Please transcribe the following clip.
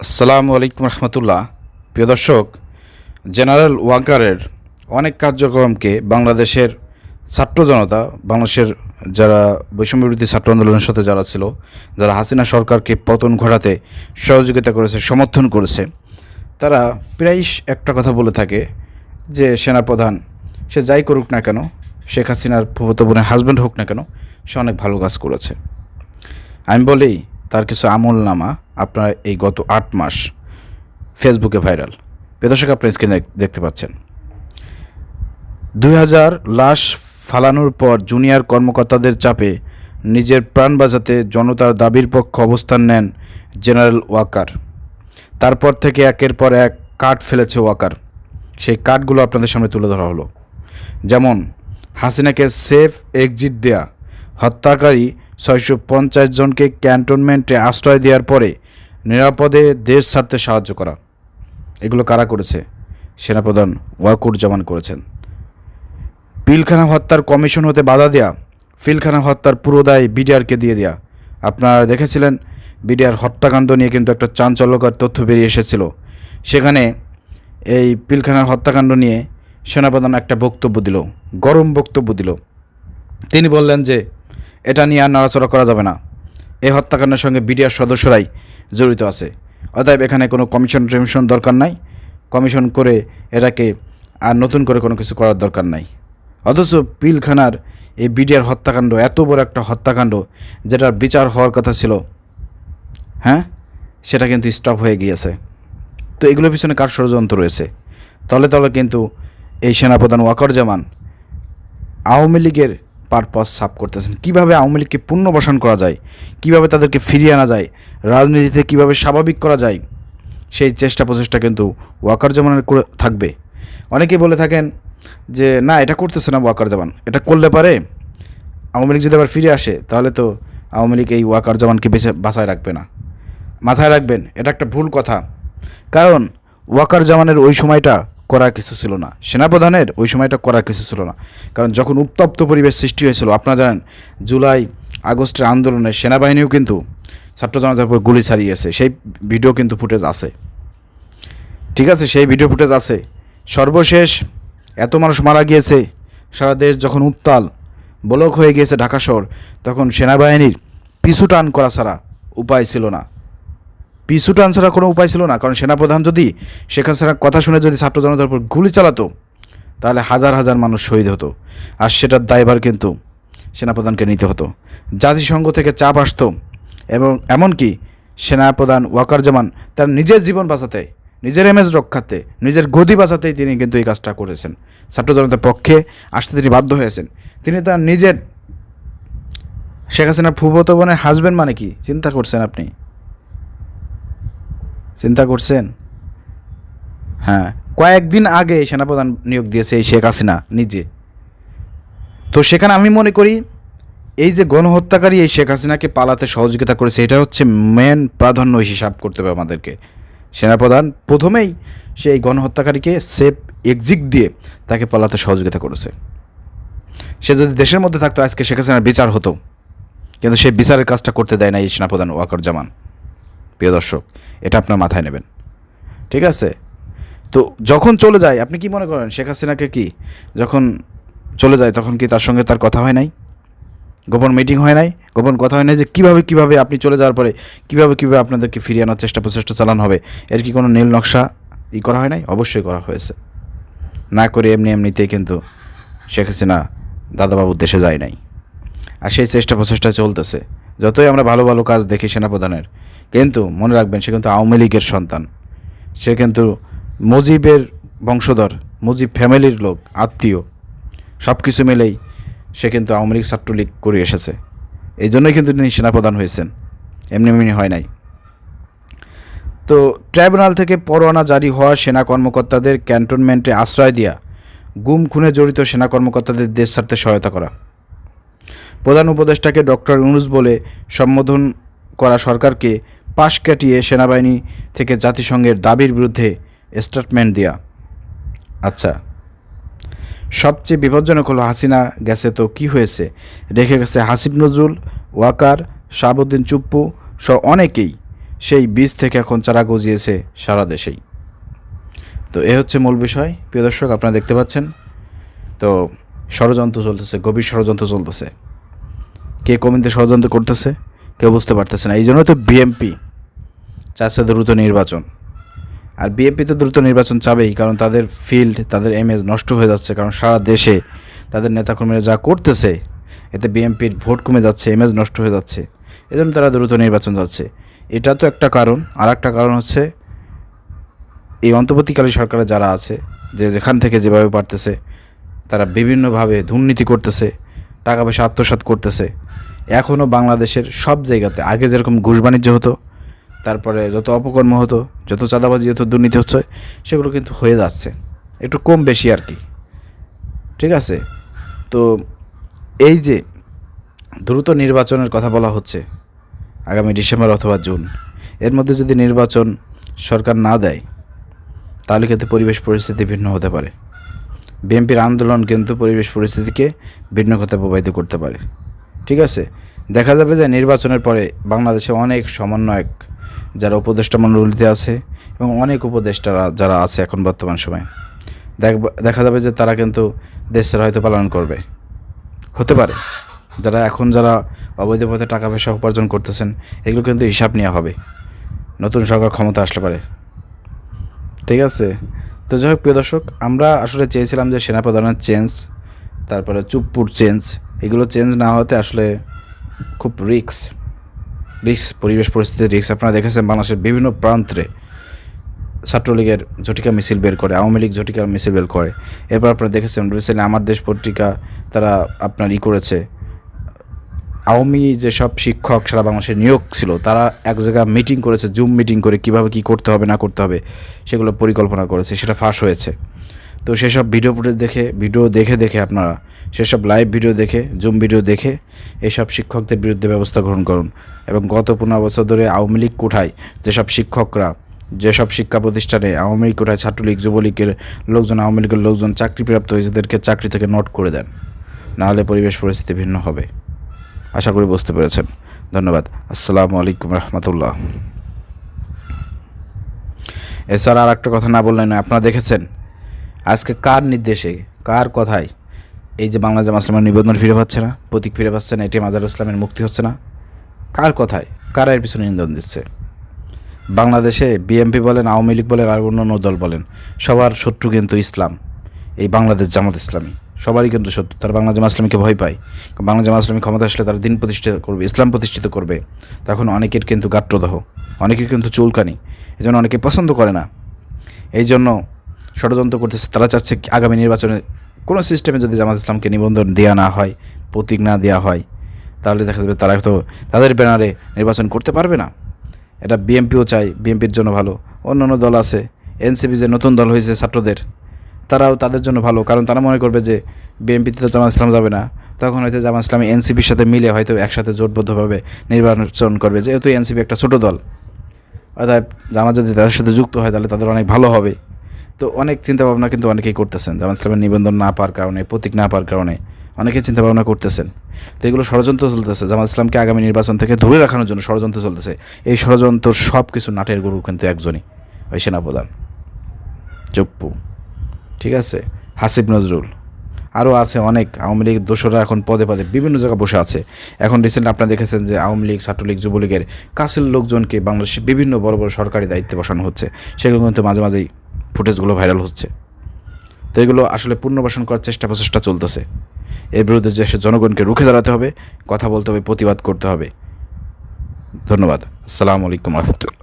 আসসালামু আলাইকুম রহমতুল্লাহ। প্রিয় দর্শক, জেনারেল ওয়াকারের অনেক কার্যক্রমকে বাংলাদেশের ছাত্র জনতা, বাংলাদেশের যারা বৈষম্যবিরোধী ছাত্র আন্দোলনের সাথে যারা ছিল, যারা হাসিনা সরকারকে পতন ঘটাতে সহযোগিতা করেছে, সমর্থন করেছে, তারা প্রায়ই একটা কথা বলে থাকে যে সেনাপ্রধান সে যাই করুক না কেন, শেখ হাসিনার ফুফাতো বোনের হাজব্যান্ড হোক না কেন, সে অনেক ভালো কাজ করেছে। আমি বলি তার কিছু আমলনামা আপনার এই গত ৮ মাস ফেসবুকে ভাইরাল। দর্শক, আপনার স্ক্রিনে দেখতে পাচ্ছেন ২০০০ লাশ ফালানোর পর জুনিয়র কর্মকর্তাদের চাপে নিজের প্রাণ বাঁচাতে জনতার দাবির পক্ষে অবস্থান নেন জেনারেল ওয়াকার। তারপর থেকে একের পর এক কাট ফেলেছে ওয়াকার। সেই কাটগুলো আপনাদের সামনে তুলে ধরা হলো। যেমন হাসিনাকে সেফ এক্সিট দেয়া, হত্যাকারী ৬৫০ জনকে ক্যান্টনমেন্টে আশ্রয় দেওয়ার পরে নিরাপদে দেশ ছাড়তে সাহায্য করা। এগুলো কারা করেছে? সেনাপ্রধান ওয়াকুরুজ্জামান করেছেন। পিলখানা হত্যার কমিশন হতে বাধা দেয়া, পিলখানা হত্যার পুরো দায় বিডিআরকে দিয়ে দেয়া। আপনারা দেখেছিলেন বিডিআর হত্যাকাণ্ড নিয়ে কিন্তু একটা চাঞ্চল্যকর তথ্য বেরিয়ে এসেছিল। সেখানে এই পিলখানার হত্যাকাণ্ড নিয়ে সেনাপ্রধান একটা বক্তব্য দিল, গরম বক্তব্য দিল। তিনি বললেন যে এটা নিয়ে আর নড়াচড়া করা যাবে না, এই হত্যাকাণ্ডের সঙ্গে বিডিআর সদস্যরাই জড়িত আছে, অতএব এখানে কোনো কমিশন দরকার নাই, কমিশন করে এটাকে আর নতুন করে কোনো কিছু করার দরকার নাই। অথচ পিলখানার এই বিডিআর হত্যাকাণ্ড এত বড় একটা হত্যাকাণ্ড, যেটার বিচার হওয়ার কথা ছিল, সেটা কিন্তু স্টপ হয়ে গিয়েছে। তো এগুলোর পিছনে কার ষড়যন্ত্র রয়েছে? তলে তলে কিন্তু এই সেনাপ্রধান ওয়াকারুজ্জামান আওয়ামী লীগের পারপাস সাফ করতেছেন। কীভাবে আওয়ামী লীগকে পুনর্বাসন করা যায়, কীভাবে তাদেরকে ফিরিয়ে আনা যায়, রাজনীতিতে কীভাবে স্বাভাবিক করা যায়, সেই চেষ্টা প্রচেষ্টা কিন্তু ওয়াকারুজ্জামানের করে থাকবে। অনেকেই বলে থাকেন যে না, এটা করতেছে না ওয়াকারুজ্জামান, এটা করলে পারে আওয়ামী লীগ যদি আবার ফিরে আসে তাহলে তো আওয়ামী লীগ এই ওয়াকারুজ্জামানকে বাঁচায় রাখবে না। মাথায় রাখবেন, এটা একটা ভুল কথা। কারণ ওয়াকারুজ্জামানের ওই সময়টা করার কিছু ছিল না, সেনাপ্রধানের ওই সময়টা করার কিছু ছিল না। কারণ যখন উত্তপ্ত পরিবেশ সৃষ্টি হয়েছিল, আপনারা জানেন জুলাই আগস্টের আন্দোলনে সেনাবাহিনীও কিন্তু ছাত্র জনতার উপর গুলি ছাড়িয়েছে। সেই ভিডিও কিন্তু ফুটেজ আছে, ঠিক আছে, সেই ভিডিও ফুটেজ আছে। সর্বশেষ এত মানুষ মারা গিয়েছে, সারা দেশ যখন উত্তাল ব্লক হয়ে গিয়েছে ঢাকা শহর, তখন সেনাবাহিনীর পিছু টান করা ছাড়া উপায় ছিল না, পিছু টান ছাড়া কোনো উপায় ছিল না। কারণ সেনাপ্রধান যদি শেখ হাসিনার কথা শুনে যদি ছাত্র জনতার উপর গুলি চালাতো, তাহলে হাজার হাজার মানুষ শহীদ হতো, আর সেটার দায়ভার কিন্তু সেনাপ্রধানকে নিতে হতো। জাতিসংঘ থেকে চাপ আসতো, এবং এমনকি সেনাপ্রধান ওয়াকারুজ্জামান তার নিজের জীবন বাঁচাতে, নিজের ইমেজ রক্ষাতে, নিজের গদি বাঁচাতেই তিনি কিন্তু এই কাজটা করেছেন। ছাত্র জনতার পক্ষে আসতে তিনি বাধ্য হয়েছেন। তিনি তার নিজের শেখ হাসিনার ফুফাতো বোনের হাজব্যান্ড, মানে কি চিন্তা করছেন আপনি? চিন্তা করছেন? কয়েকদিন আগে সেনাপ্রধান নিয়োগ দিয়েছে এই শেখ হাসিনা নিজে। তো সেখানে আমি মনে করি এই যে গণহত্যাকারী এই শেখ হাসিনাকে পালাতে সহযোগিতা করেছে, এটা হচ্ছে মেন প্রাধান্য হিসাব করতে হবে আমাদেরকে। সেনাপ্রধান প্রথমেই সেই গণহত্যাকারীকে সেফ এক্সিট দিয়ে তাকে পালাতে সহযোগিতা করেছে। সে যদি দেশের মধ্যে থাকতো আজকে শেখ হাসিনার বিচার হতো, কিন্তু সেই বিচারের কাজটা করতে দেয় না এই সেনাপ্রধান ওয়াকারুজ্জামান। প্রিয় দর্শক, এটা আপনার মাথায় নেবেন, ঠিক আছে? তো যখন চলে যায়, আপনি কি মনে করেন শেখ হাসিনাকে কি যখন চলে যায় তখন কি তার সঙ্গে তার কথা হয় নাই? গোপন মিটিং হয় নাই? গোপন কথা হয় নাই যে কীভাবে আপনি চলে যাওয়ার পরে কীভাবে আপনাদেরকে ফিরিয়ে আনার প্রচেষ্টা চালানো হবে? এর কি কোনো নীল নকশা করা হয় নাই? অবশ্যই করা হয়েছে। না করে এমনিতেই কিন্তু শেখ হাসিনা দাদাবাবুর দেশে যায় নাই, আর সেই প্রচেষ্টা চলতেছে। যতই আমরা ভালো ভালো কাজ দেখি সেনাপ্রধানের, কিন্তু মনে রাখবেন সে কিন্তু আওয়ামী লীগের সন্তান, সে কিন্তু মুজিবের বংশধর, মুজিব ফ্যামিলির লোক, আত্মীয়, সব কিছু মিলেই সে কিন্তু আওয়ামী লীগ ছাত্রলীগ করে এসেছে। এই জন্যই কিন্তু তিনি সেনাপ্রধান হয়েছেন, এমনি হয় নাই। তো ট্রাইব্যুনাল থেকে পরোয়ানা জারি হওয়া সেনা কর্মকর্তাদের ক্যান্টনমেন্টে আশ্রয় দেওয়া, গুম খুনে জড়িত সেনা কর্মকর্তাদের দেশ ছাড়তে সহায়তা করা, প্রধান উপদেষ্টাকে ডক্টর ইউনূস বলে সম্বোধন করা সরকারকে পাশ কাটিয়ে সেনাবাহিনী থেকে জাতিসংঘের দাবির বিরুদ্ধে স্টেটমেন্ট দেয়া। আচ্ছা, সবচেয়ে বিপজ্জনক হলো হাসিনা গেছে তো কি হয়েছে, রেখে গেছে হাসিব নজরুল, ওয়াকার, শাহাবুদ্দিন চুপ্পু সহ অনেকেই সেই বীজ থেকে এখন চারা গজিয়েছে সারা দেশেই। তো এ হচ্ছে মূল বিষয়। প্রিয় দর্শক, আপনারা দেখতে পাচ্ছেন তো ষড়যন্ত্র চলতেছে, গভীর ষড়যন্ত্র চলতেছে। কে কমিতে ষড়যন্ত্র করতেছে কেউ বুঝতে পারতেছে না। এই জন্য তো বিএনপি চাচ্ছে দ্রুত নির্বাচন। আর বিএনপি তো দ্রুত নির্বাচন চাবেই, কারণ তাদের ফিল্ড, তাদের ইমেজ নষ্ট হয়ে যাচ্ছে। কারণ সারা দেশে তাদের নেতাকর্মীরা যা করতেছে, এতে বিএনপির ভোট কমে যাচ্ছে, ইমেজ নষ্ট হয়ে যাচ্ছে। এজন্য তারা দ্রুত নির্বাচন যাচ্ছে। এটা তো একটা কারণ। আর একটা কারণ হচ্ছে এই অন্তর্বর্তীকালীন সরকারে যারা আছে, যে যেখান থেকে যেভাবে পারতেছে তারা বিভিন্নভাবে দুর্নীতি করতেছে, টাকা পয়সা আত্মসাৎ করতেছে। এখনও বাংলাদেশের সব জায়গাতে আগে যেরকম ঘুষ বাণিজ্য হতো, তারপরে যত অপকর্ম হতো, যত চাঁদাবাজি হতো, দুর্নীতি হচ্ছে, সেগুলো কিন্তু হয়ে যাচ্ছে, একটু কম বেশি আর কি। ঠিক আছে? তো এই যে দ্রুত নির্বাচনের কথা বলা হচ্ছে আগামী ডিসেম্বর অথবা জুন, এর মধ্যে যদি নির্বাচন সরকার না দেয় তাহলে কিন্তু পরিবেশ পরিস্থিতি ভিন্ন হতে পারে। বিএনপির আন্দোলন কিন্তু পরিবেশ পরিস্থিতিকে ভিন্ন কথা প্রভাবিত করতে পারে। ঠিক আছে? দেখা যাবে যে নির্বাচনের পরে বাংলাদেশে অনেক সমন্বয়ক যারা উপদেষ্টা মণ্ডলীতে আছে এবং অনেক উপদেষ্টারা যারা আছে এখন বর্তমান সময়ে, দেখা যাবে যে তারা কিন্তু দেশের হয়তো পালন করবে। হতে পারে যারা অবৈধ পথে টাকা পয়সা উপার্জন করতেছেন, এগুলো কিন্তু হিসাব নেওয়া হবে নতুন সরকার ক্ষমতা আসলে পারে। ঠিক আছে? তো যাই হোক প্রিয় দর্শক, আমরা আসলে চেয়েছিলাম যে সেনাপ্রধানের চেঞ্জ, তারপরে চুপ্পুর চেঞ্জ, এগুলো চেঞ্জ না হতে আসলে খুব রিস্ক পরিবেশ পরিস্থিতির রিস্ক। আপনারা দেখেছেন বাংলাদেশের বিভিন্ন প্রান্তে ছাত্রলীগের ঝটিকা মিছিল বের করে, আওয়ামী লীগ ঝটিকা মিছিল বের করে। এরপর আপনারা দেখেছেন রিসেন্টলি আমার দেশ পত্রিকা তারা আপনার করেছে, আওয়ামী যেসব শিক্ষক সারা বাংলাদেশে নিয়োগ ছিল তারা এক জায়গায় মিটিং করেছে, জুম মিটিং করে কীভাবে কী করতে হবে না করতে হবে সেগুলো পরিকল্পনা করেছে, সেটা ফাঁস হয়েছে। তো সেসব ভিডিও ফুটেজ দেখে আপনারা সেসব লাইভ ভিডিও দেখে, জুম ভিডিও দেখে এইসব শিক্ষকদের বিরুদ্ধে ব্যবস্থা গ্রহণ করুন। এবং গত 15 বছর ধরে আওয়ামী লীগ কোঠায় যেসব শিক্ষকরা, যেসব শিক্ষা প্রতিষ্ঠানে আওয়ামী লীগ কোঠায় ছাত্রলীগ যুবলীগের লোকজন, আওয়ামী লীগের লোকজন চাকরিপ্রাপ্ত হয়েছে, তাদেরকে চাকরি থেকে নোট করে দেন, নাহলে পরিবেশ পরিস্থিতি ভিন্ন হবে। আশা করি বুঝতে পেরেছেন। ধন্যবাদ। আসসালামু আলাইকুম রহমতুল্লাহ। এছাড়া আর একটা কথা না বললেন না, আপনারা দেখেছেন আজকে কার নির্দেশে, কার কথায় এই যে বাংলা জামাত ইসলামের নিবন্ধন ফিরে পাচ্ছে না, প্রতীক ফিরে পাচ্ছে না, এটিএম আজহারুল ইসলামের মুক্তি হচ্ছে না, কার কথায়, কারা এর পিছনে ইন্ধন দিচ্ছে? বাংলাদেশে বিএনপি বলেন, আওয়ামী লীগ বলেন, আর অন্যান্য দল বলেন, সবার শত্রু কিন্তু ইসলাম। এই বাংলাদেশ জামাত ইসলামী সবারই কিন্তু শত্রু। তারা বাংলা জামাত ইসলামীকে ভয় পায়। বাংলা জামাত ইসলামী ক্ষমতা আসলে তারা দিন প্রতিষ্ঠিত করবে, ইসলাম প্রতিষ্ঠিত করবে। তখন অনেকের কিন্তু গাত্রদাহ, অনেকের কিন্তু চুলকানি, এই জন্য অনেকে পছন্দ করে না। এই জন্য ষড়যন্ত্র করতেছে। তারা চাচ্ছে আগামী নির্বাচনে কোনো সিস্টেমে যদি জামাত ইসলামকে নিবন্ধন দেওয়া না হয়, প্রতীক না দেওয়া হয়, তাহলে দেখা যাবে তারা তো তাদের ব্যানারে নির্বাচন করতে পারবে না। এটা বিএনপিও চায়, বিএনপির জন্য ভালো। অন্যান্য দল আছে, এনসিপি যে নতুন দল হয়েছে ছাত্রদের, তারাও তাদের জন্য ভালো, কারণ তারা মনে করবে যে বিএনপিতে তো জামাত ইসলাম যাবে না, তখন হয়তো জামাত ইসলামী এনসিপির সাথে মিলে হয়তো একসাথে জোটবদ্ধভাবে নির্বাচন করবে। যেহেতু এনসিপি একটা ছোটো দল, অর্থাৎ জামাত যদি তাদের সাথে যুক্ত হয় তাহলে তাদের অনেক ভালো হবে। তো অনেক চিন্তাভাবনা কিন্তু অনেকেই করতেছেন, জামাত ইসলামের নিবন্ধন না পাওয়ার কারণে, প্রতীক না পাওয়ার কারণে অনেকে চিন্তাভাবনা করতেছেন। তো এগুলো ষড়যন্ত্র চলতেছে, জামাত ইসলামকে আগামী নির্বাচন থেকে দূরে রাখানোর জন্য ষড়যন্ত্র চলতেছে। এই ষড়যন্ত্র সব কিছু নাটের গরু কিন্তু একজনই, ওই সেনাপ্রধান চুপ্পু। ঠিক আছে? হাসিব নজরুল, আরও আছে অনেক আওয়ামী লীগ দোসররা এখন পদে পদে বিভিন্ন জায়গায় বসে আছে। এখন রিসেন্ট আপনারা দেখেছেন যে আওয়ামী লীগ, ছাত্রলীগ, যুবলীগের কাছের লোকজনকে বাংলাদেশে বিভিন্ন বড় বড় সরকারি দায়িত্বে বসানো হচ্ছে। সেগুলো কিন্তু মাঝে মাঝেই ফুটেজগুলো ভাইরাল হচ্ছে। তো এগুলো আসলে পুনর্বাসন করার প্রচেষ্টা চলতেছে। এর বিরুদ্ধে দেশের জনগণকে রুখে দাঁড়াতে হবে, কথা বলতে হবে, প্রতিবাদ করতে হবে। ধন্যবাদ। আসসালামু আলাইকুম রহমতুল্লাহ।